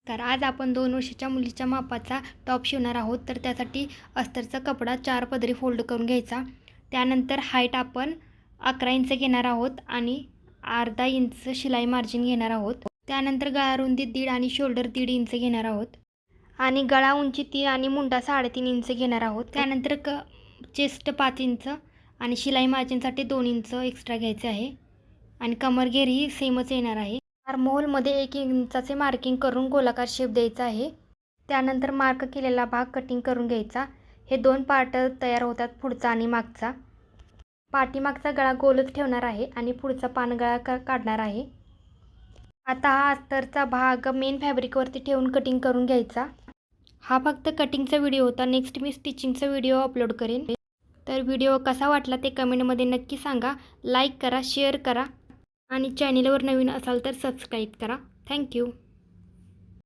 नमस्कार. आज आपण 2 वर्षाच्या मुलीच्या मापाचा टॉप शिवणार आहोत. तर त्यासाठी अस्तरचा कपडा 4 पदरी फोल्ड करून घ्यायचा. त्यानंतर हाईट आपण 11 इंच घेणार आहोत आणि अर्धा इंच शिलाई मार्जिन घेणार आहोत. त्यानंतर गळा रुंदी 1.5 आणि शोल्डर 1.5 इंच घेणार आहोत आणि गळा उंची 3 आणि मुंडा 3.5 इंच घेणार आहोत. त्यानंतर चेस्ट 5 इंच आणि शिलाई मार्जिनसाठी 2 इंच एक्स्ट्रा घ्यायचे आहे आणि कमरघेर ही सेमच येणार आहे. आर्महोलमध्ये 1 इंचाचे मार्किंग करून गोलाकार शेप द्यायचा आहे. त्यानंतर मार्क केलेला भाग कटिंग करून घ्यायचा. हे 2 पार्ट तयार होतात, पुढचा आणि मागचा. पाठीमागचा गळा गोलच ठेवणार आहे आणि पुढचा पानगळा काढणार आहे. आता हा अस्तरचा भाग मेन फॅब्रिकवरती ठेवून कटिंग करून घ्यायचा. हा फक्त कटिंगचा व्हिडिओ होता. नेक्स्ट मी स्टिचिंगचा व्हिडिओ अपलोड करेन. तर व्हिडिओ कसा वाटला ते कमेंटमध्ये नक्की सांगा. लाईक करा, शेअर करा आणि चॅनेलवर नवीन असाल तर सबस्क्राईब करा. थँक्यू.